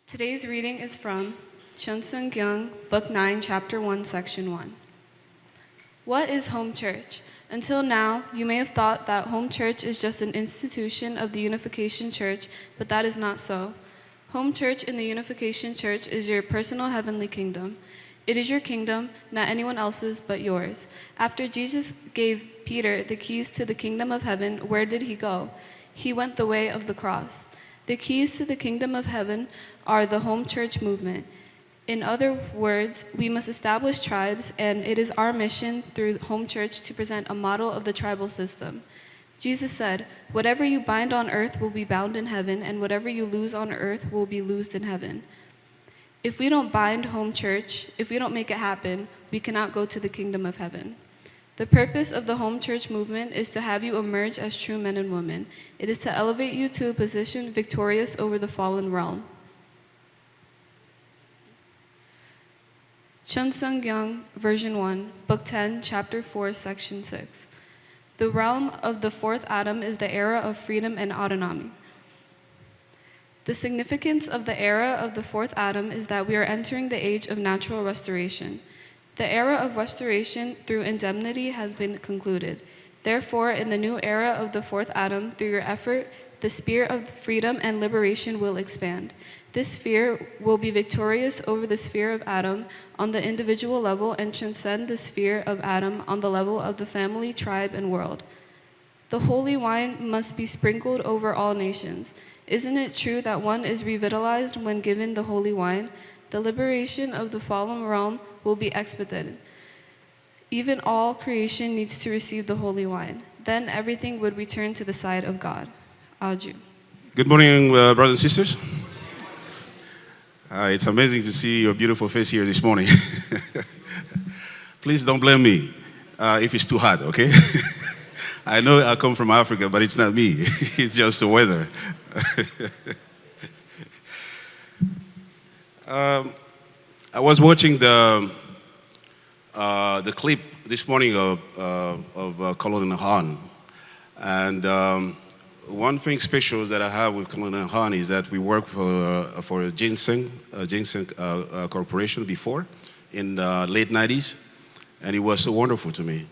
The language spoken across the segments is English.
Today's reading is from Cheonseung-gyeong, Book 9, Chapter 1, Section 1. What is home church? Until now, you may have thought that home church is just an institution of the Unification Church, but that is not so. Home church in the Unification Church is your personal heavenly kingdom. It is your kingdom, not anyone else's but yours. After Jesus gave Peter the keys to the kingdom of heaven, where did he go? He went the way of the cross. The keys to the kingdom of heaven are the home church movement. In other words, we must establish tribes, and it is our mission through home church to present a model of the tribal system. Jesus said, "Whatever you bind on earth will be bound in heaven, and whatever you loose on earth will be loosed in heaven." If we don't bind home church, if we don't make it happen, we cannot go to the kingdom of heaven. The purpose of the home church movement is to have you emerge as true men and women. It is to elevate you to a position victorious over the fallen realm. Cheonseung-gyeong, Version 1, Book 10, Chapter 4, Section 6. The realm of the fourth Adam is the era of freedom and autonomy. The significance of the era of the fourth Adam is that we are entering the age of natural restoration. The era of restoration through indemnity has been concluded. Therefore, in the new era of the fourth Adam, through your effort, the sphere of freedom and liberation will expand. This sphere will be victorious over the sphere of Adam on the individual level and transcend the sphere of Adam on the level of the family, tribe, and world. The holy wine must be sprinkled over all nations. Isn't it true that one is revitalized when given the holy wine? The liberation of the fallen realm will be expedited. Even all creation needs to receive the holy wine. Then everything would return to the side of God. Aju. Good morning, brothers and sisters. It's amazing to see your beautiful face here this morning. Please don't blame me if it's too hot, okay? I know I come from Africa, but it's not me. It's just the weather. I was watching the clip this morning of Colonel Han, and one thing special that I have with Colonel Han is that we worked for a ginseng corporation before in the late 90s, and it was so wonderful to me.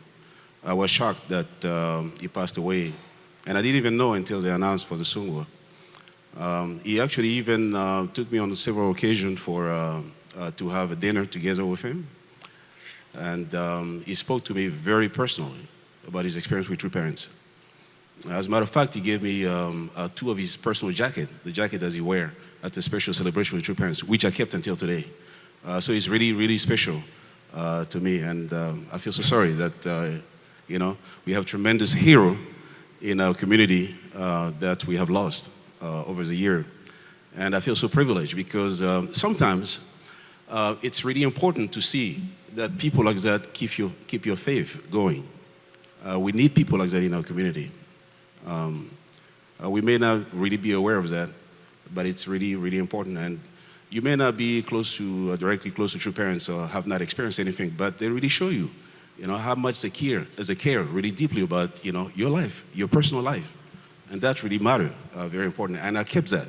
I was shocked that he passed away, and I didn't even know until they announced for the Sungwa. He actually even took me on several occasions to have a dinner together with him, and he spoke to me very personally about his experience with true parents. As a matter of fact, he gave me two of his personal jackets, the jacket that he wear at the special celebration with true parents, which I kept until today. So it's really, really special to me, and I feel so sorry that we have tremendous hero in our community that we have lost over the year. And I feel so privileged because sometimes it's really important to see that people like that keep your faith going. We need people like that in our community. We may not really be aware of that, but it's really, really important. And you may not be directly close to true parents or have not experienced anything, but they really show you, how much they care really deeply about, your life, your personal life. And that really mattered, very important. And I kept that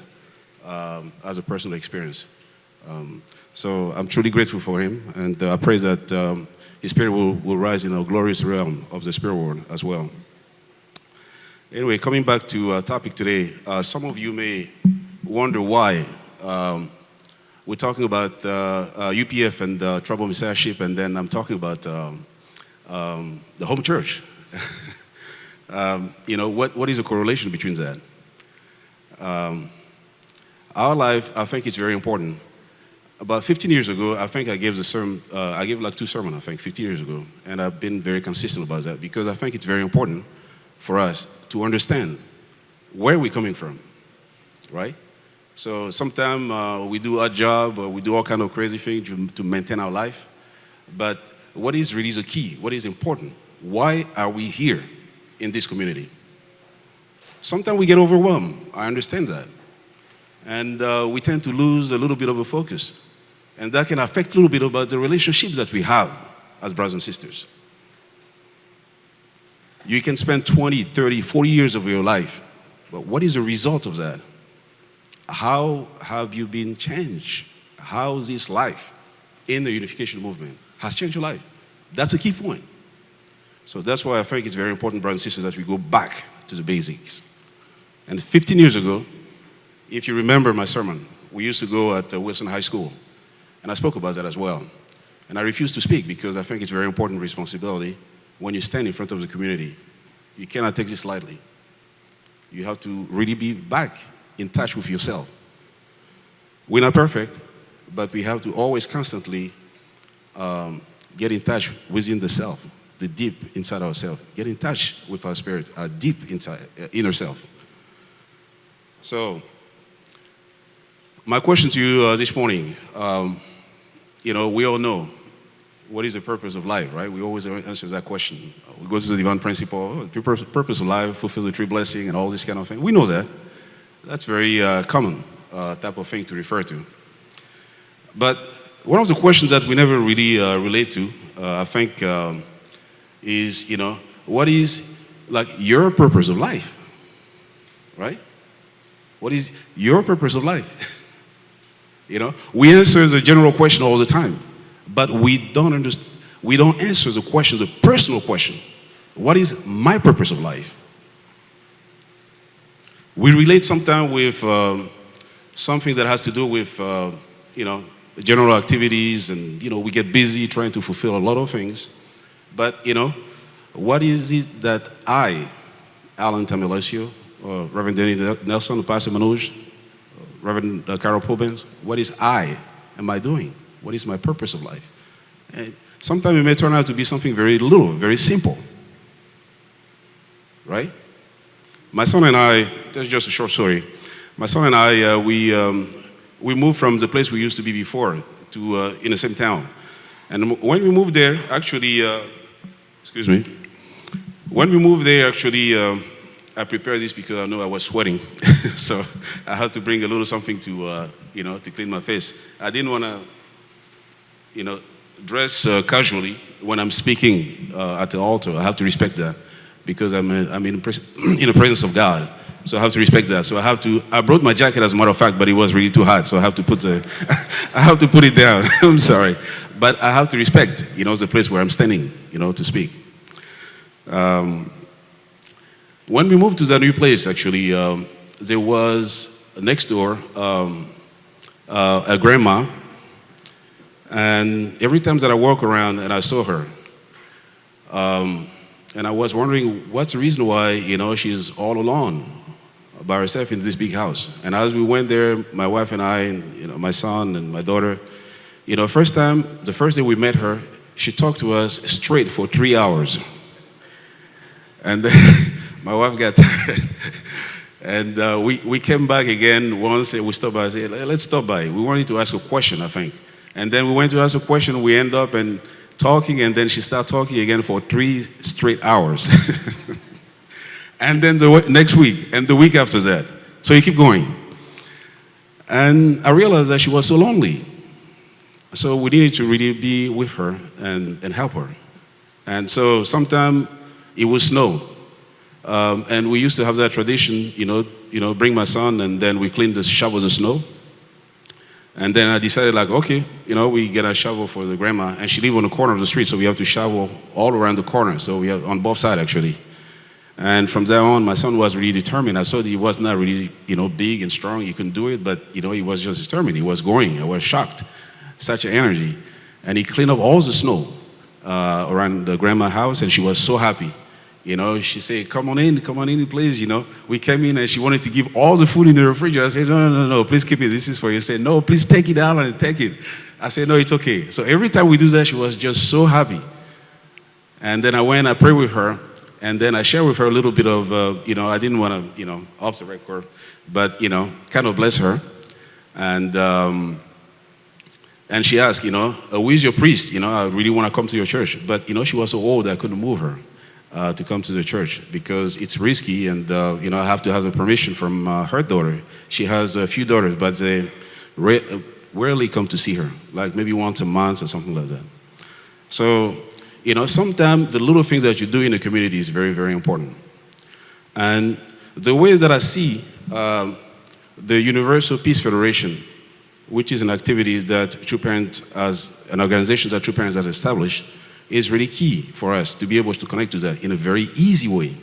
as a personal experience. So I'm truly grateful for him, and I pray that his spirit will rise in a glorious realm of the spirit world as well. Anyway, coming back to our topic today, some of you may wonder why we're talking about UPF and tribal messiahship, and then I'm talking about the home church. What is the correlation between that? Our life, I think it's very important. About 15 years ago, I think I gave like 2 sermons, I think, 15 years ago, and I've been very consistent about that because I think it's very important for us to understand where we're coming from, right? So sometimes we do our job, or we do all kind of crazy things to maintain our life, but what is really the key? What is important? Why are we here in this community? Sometimes we get overwhelmed, I understand that, and we tend to lose a little bit of a focus, and that can affect a little bit about the relationships that we have as brothers and sisters. You can spend 20, 30, 40 years of your life, but what is the result of that? how have you been changed? How this life in the unification movement has changed your life? That's a key point. So that's why I think it's very important, brothers and sisters, that we go back to the basics. And 15 years ago, if you remember my sermon, we used to go at Wilson High School, and I spoke about that as well. And I refused to speak because I think it's a very important responsibility when you stand in front of the community. You cannot take this lightly. You have to really be back in touch with yourself. We're not perfect, but we have to always constantly get in touch within the self, the deep inside ourselves. Get in touch with our spirit, our deep inside, inner self. So, my question to you this morning, we all know what is the purpose of life, right? We always answer that question. We go to the divine principle, the purpose of life, fulfill the tree blessing, and all this kind of thing. We know that. That's very common type of thing to refer to. But one of the questions that we never really relate to, I think, is, what is, like, your purpose of life, right? What is your purpose of life? We answer the general question all the time, but we don't answer the question, the personal question. What is my purpose of life? We relate sometimes with something that has to do with, general activities, and, we get busy trying to fulfill a lot of things. But, what is it that I, Alan Tamilesio, or Reverend Danny Nelson, Pastor Manoj, Reverend Carol Pobens, what am I doing? What is my purpose of life? And sometimes it may turn out to be something very little, very simple, right? My son and I, that's just a short story. My son and I, we moved from the place we used to be before to in the same town. And when we moved there, actually, when we moved there, actually, I prepared this because I know I was sweating. So I had to bring a little something to, to clean my face. I didn't want to, dress casually when I'm speaking at the altar. I have to respect that because I'm in the presence of God. So I have to respect that. So I brought my jacket as a matter of fact, but it was really too hot. So I have to put it down. I'm sorry. But I have to respect, the place where I'm standing, to speak. When we moved to that new place, actually, there was next door a grandma, and every time that I walk around and I saw her, and I was wondering what's the reason why, she's all alone by herself in this big house. And as we went there, my wife and I, and, my son and my daughter, the first day we met her, she talked to us straight for 3 hours. And then my wife got tired. And we came back again once, and we stopped by and said, let's stop by. We wanted to ask a question, I think. And then we went to ask a question, we end up and talking, and then she started talking again for 3 straight hours. And then the next week, and the week after that. So you keep going. And I realized that she was so lonely. So we needed to really be with her and help her. And so sometime it would snow. And we used to have that tradition, bring my son, and then we clean the shovel the snow. And then I decided, okay, we get a shovel for the grandma, and she lives on the corner of the street, so we have to shovel all around the corner. So we have on both sides, actually. And from there on, my son was really determined. I saw that he was not really, big and strong. He couldn't do it, but, he was just determined. He was going. I was shocked. Such an energy. And he cleaned up all the snow around the grandma's house, and she was so happy. She said, come on in, please, We came in, and she wanted to give all the food in the refrigerator. I said, no, please keep it. This is for you. She said, no, please take it out and take it. I said, no, it's okay. So every time we do that, she was just so happy. And then I went, I prayed with her, and then I shared with her a little bit of, I didn't want to, off the record, but, kind of bless her. And she asked, who is your priest? I really want to come to your church. But, she was so old I couldn't move her to come to the church because it's risky, and, I have to have the permission from her daughter. She has a few daughters, but they rarely come to see her, like maybe once a month or something like that. So, sometimes the little things that you do in the community is very, very important. And the ways that I see the Universal Peace Federation, which is an activity that True Parents, as an organization that True Parents has established, is really key for us to be able to connect to that in a very easy way.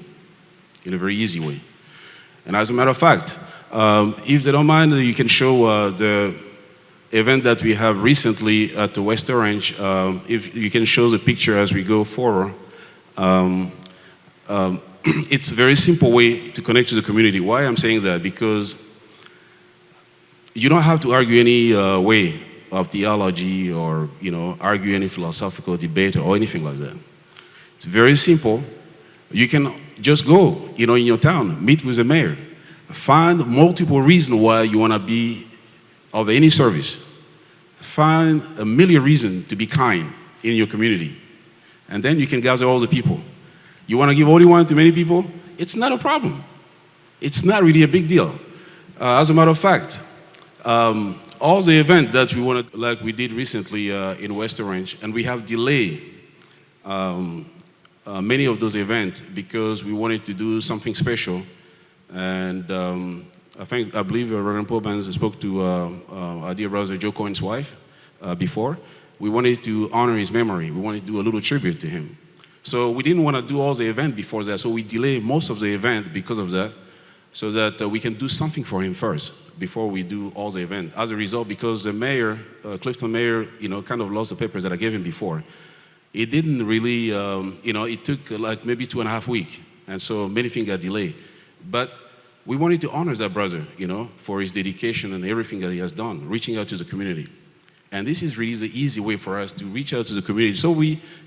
In a very easy way. And as a matter of fact, if they don't mind, you can show the event that we have recently at the West Orange. If you can show the picture as we go forward. It's a very simple way to connect to the community. Why I'm saying that? Because you don't have to argue any way of theology or argue any philosophical debate or anything like that. It's very simple. You can just go, in your town, meet with the mayor, find multiple reasons why you want to be of any service. Find a million reasons to be kind in your community. And then you can gather all the people. You want to give only one to many people? It's not a problem. It's not really a big deal. As a matter of fact, all the events that we wanted, like we did recently in West Orange, and we have delayed many of those events because we wanted to do something special. And I believe Reverend Pobans spoke to our dear brother Joe Cohen's wife before. We wanted to honor his memory. We wanted to do a little tribute to him. So we didn't want to do all the event before that, so we delayed most of the event because of that, so that we can do something for him first before we do all the event. As a result, because the mayor, Clifton mayor, kind of lost the papers that I gave him before. It didn't really, it took like maybe 2.5 weeks, and so many things got delayed. But we wanted to honor that brother, for his dedication and everything that he has done, reaching out to the community. And this is really the easy way for us to reach out to the community. So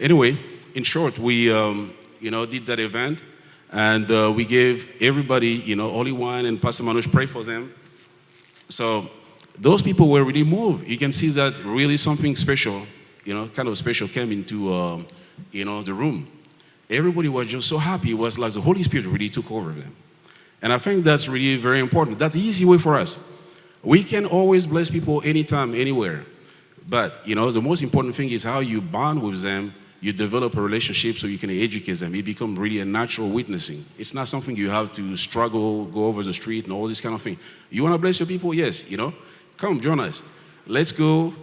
anyway, in short, we, did that event, and we gave everybody, holy wine, and Pastor Manoj prayed for them. So those people were really moved. You can see that really something special, kind of special came into, the room. Everybody was just so happy. It was like the Holy Spirit really took over them. And I think that's really very important. That's the easy way for us. We can always bless people anytime, anywhere. But, the most important thing is how you bond with them. You develop a relationship so you can educate them. It becomes really a natural witnessing. It's not something you have to struggle, go over the street and all this kind of thing. You want to bless your people? Yes, come join us. Let's go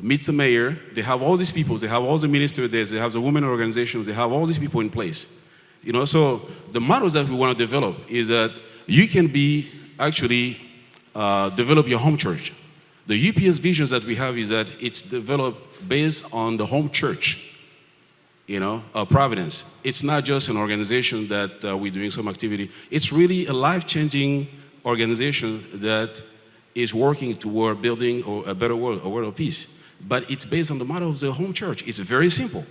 meet the mayor. They have all these people. They have all the ministers there. They have the women organizations. They have all these people in place. So the models that we want to develop is that you can develop your home church. The UPS visions that we have is that it's developed based on the home church. Providence. It's not just an organization that we're doing some activity. It's really a life-changing organization that is working toward building a better world, a world of peace. But it's based on the model of the home church. It's very simple.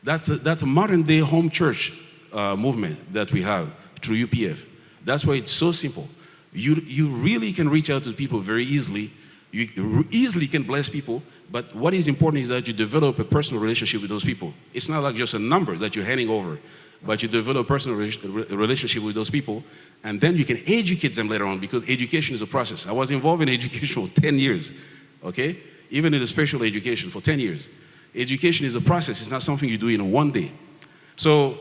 That's a modern-day home church movement that we have through UPF. That's why it's so simple. You really can reach out to people very easily. You easily can bless people. But what is important is that you develop a personal relationship with those people. It's not like just a number that you're handing over, but you develop a personal relationship with those people, and then you can educate them later on, because education is a process. I was involved in education for 10 years, okay? Even in the special education for 10 years. Education is a process. It's not something you do in one day. So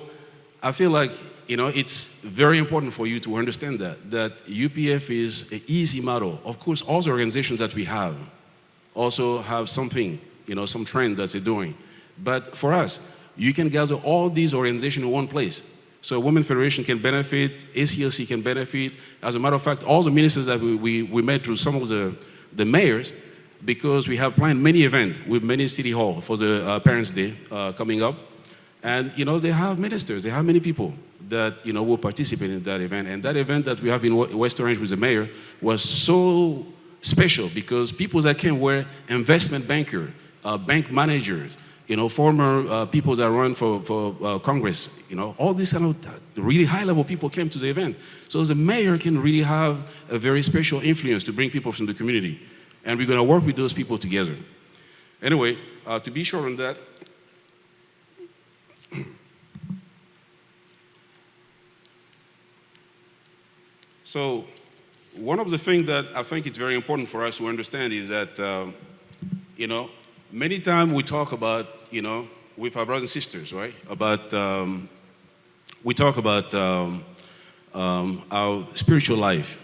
I feel like, it's very important for you to understand that UPF is an easy model. Of course, all the organizations that we have also have something, some trend that they're doing. But for us, you can gather all these organizations in one place. So Women Federation can benefit, ACLC can benefit. As a matter of fact, all the ministers that we met through some of the mayors, because we have planned many events with many city hall for the Parents' Day coming up. And, they have ministers, they have many people that, will participate in that event. And that event that we have in West Orange with the mayor was so special because people that came were investment banker, bank managers, former people that run for Congress, all these kind of really high-level people came to the event. So the mayor can really have a very special influence to bring people from the community. And we're going to work with those people together. Anyway, to be short on that, so one of the things that I think it's very important for us to understand is that, many times we talk about, with our brothers and sisters, right? We talk about our spiritual life.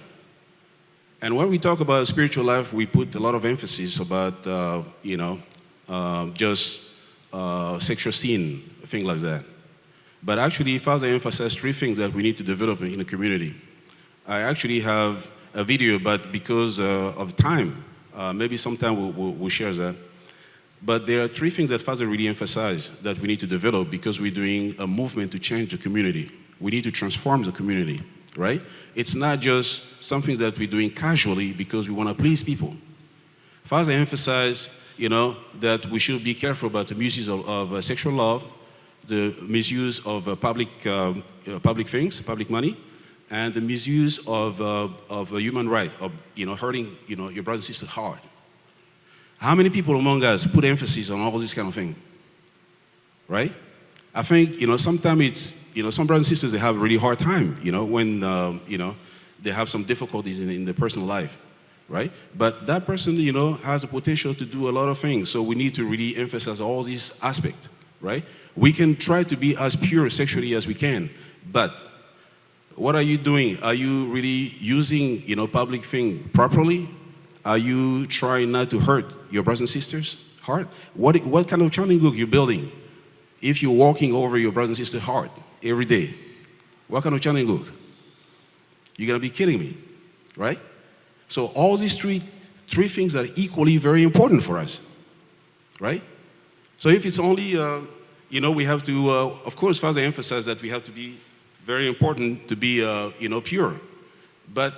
And when we talk about spiritual life, we put a lot of emphasis about, just sexual sin, things like that. But actually, Father emphasized three things that we need to develop in the community. I actually have a video, but because of time, maybe sometime we'll share that. But there are three things that Father really emphasized that we need to develop because we're doing a movement to change the community. We need to transform the community, right? It's not just something that we're doing casually because we want to please people. Father emphasized, that we should be careful about the misuse of sexual love, the misuse of public things, public money, and the misuse of human right, of hurting your brother and sister hard. How many people among us put emphasis on all this kind of thing? Right? I think, sometimes it's, some brothers and sisters, they have a really hard time, when, they have some difficulties in their personal life, right? But that person, has the potential to do a lot of things. So we need to really emphasize all these aspects, right? We can try to be as pure sexually as we can, but what are you doing? Are you really using, public thing properly? Are you trying not to hurt your brothers and sisters' heart? What kind of chanting book you're building if you're walking over your brothers and sisters' heart every day? What kind of chanting book? You're gonna be kidding me, right? So all these three things are equally very important for us, right? So if it's only, we have to, of course, Father emphasized that we have to be very important to be, pure. But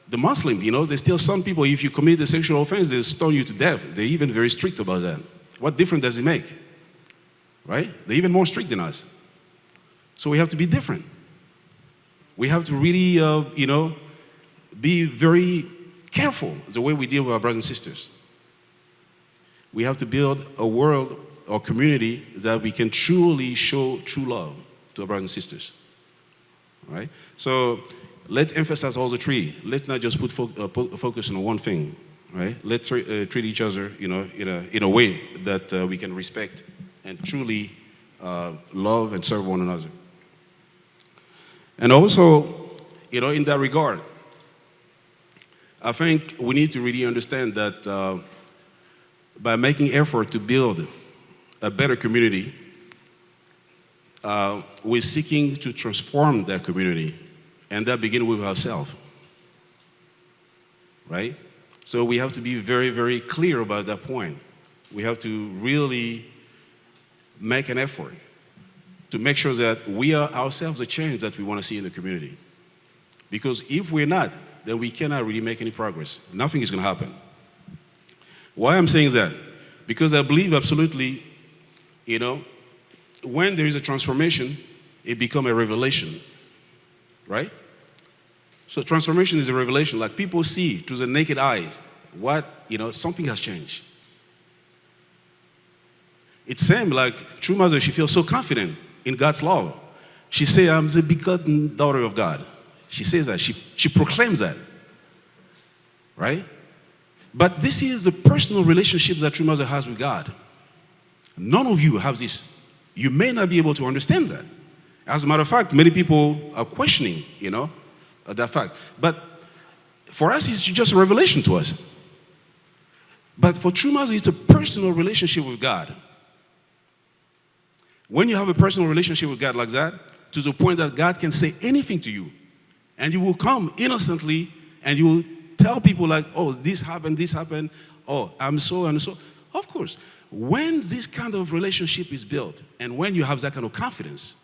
the Muslim, there's still some people, if you commit a sexual offense, they stone you to death. They're even very strict about that. What difference does it make? Right? They're even more strict than us. So we have to be different. We have to really, be very careful the way we deal with our brothers and sisters. We have to build a world or community that we can truly show true love to our brothers and sisters. Right? So let's emphasize all the three. Let's not just put focus on one thing, right? Let's treat each other, in a way that we can respect and truly love and serve one another. And also, in that regard, I think we need to really understand that by making effort to build a better community, we're seeking to transform that community. And that begins with ourselves, right? So we have to be very, very clear about that point. We have to really make an effort to make sure that we are ourselves the change that we want to see in the community. Because if we're not, then we cannot really make any progress. Nothing is going to happen. Why I'm saying that? Because I believe absolutely, when there is a transformation, it becomes a revelation, right? So transformation is a revelation. Like people see through the naked eyes what, something has changed. It seems like true mother, she feels so confident in God's love. She says, I'm the begotten daughter of God. She says that. She proclaims that. Right? But this is the personal relationship that true mother has with God. None of you have this. You may not be able to understand that. As a matter of fact, many people are questioning, that fact. But for us, it's just a revelation to us. But for true mother, it's a personal relationship with God. When you have a personal relationship with God like that, to the point that God can say anything to you, and you will come innocently, and you will tell people like, oh, this happened, oh, I'm so and so. Of course, when this kind of relationship is built, and when you have that kind of confidence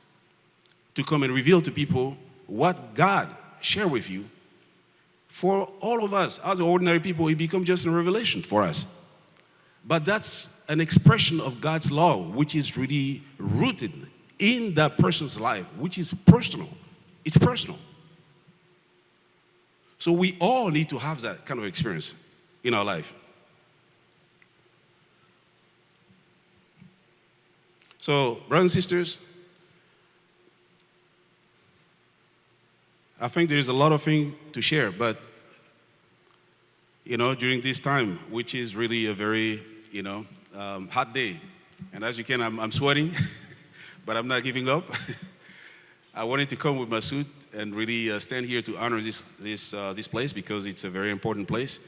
to come and reveal to people what God share with you, for all of us, as ordinary people, it becomes just a revelation for us. But that's an expression of God's law, which is really rooted in that person's life, which is personal. It's personal. So we all need to have that kind of experience in our life. So, brothers and sisters, I think there is a lot of things to share, but, during this time, which is really a very, hot day, and as you can, I'm sweating, but I'm not giving up. I wanted to come with my suit and really stand here to honor this place because it's a very important place.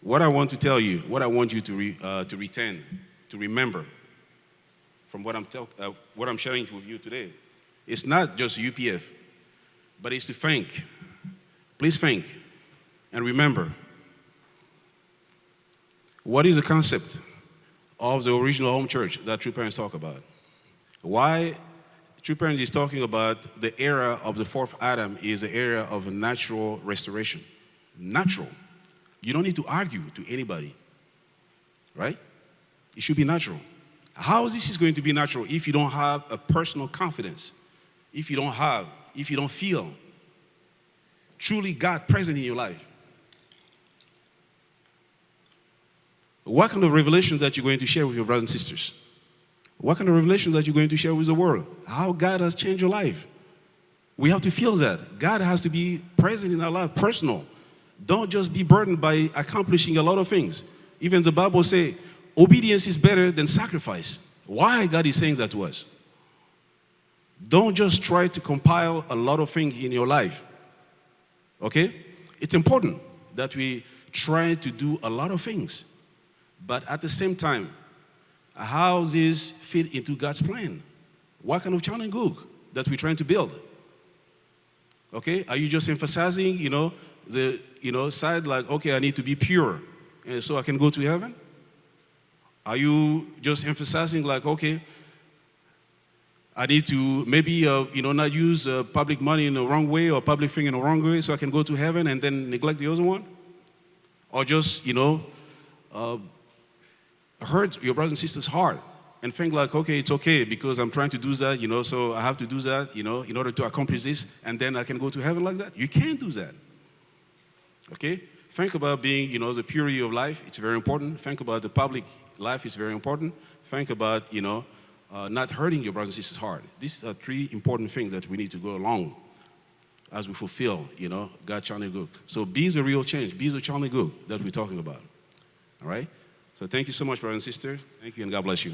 What I want to tell you, what I want you to retain, to remember from what I'm sharing with you today, it's not just UPF, but it's to think. Please think and remember. What is the concept of the original home church that True Parents talk about? Why True Parents is talking about the era of the fourth Adam is the era of natural restoration. Natural. You don't need to argue to anybody, right? It should be natural. How this is going to be natural if you don't have a personal confidence, if you don't feel truly God present in your life? What kind of revelations that you're going to share with your brothers and sisters? What kind of revelations that you're going to share with the world? How God has changed your life. We have to feel that. God has to be present in our life, personal. Don't just be burdened by accomplishing a lot of things. Even the Bible says, obedience is better than sacrifice. Why God is saying that to us? Don't just try to compile a lot of things in your life. Okay? It's important that we try to do a lot of things. But at the same time, how this fit into God's plan? What kind of challenge and good that we're trying to build? Okay? Are you just emphasizing, the side like, okay, I need to be pure, and so I can go to heaven? Are you just emphasizing like, okay, I need to maybe, not use public money in the wrong way or public thing in the wrong way so I can go to heaven and then neglect the other one? Or just, hurt your brothers and sisters' heart and think like, okay, it's okay because I'm trying to do that, so I have to do that, in order to accomplish this, and then I can go to heaven like that? You can't do that. Okay? Think about being, the purity of life. It's very important. Think about the public life. It's very important. Think about, not hurting your brothers and sisters' heart. These are three important things that we need to go along as we fulfill, God's challenge good. So be the real change. Be the challenge good that we're talking about. All right? So thank you so much, brother and sister. Thank you, and God bless you.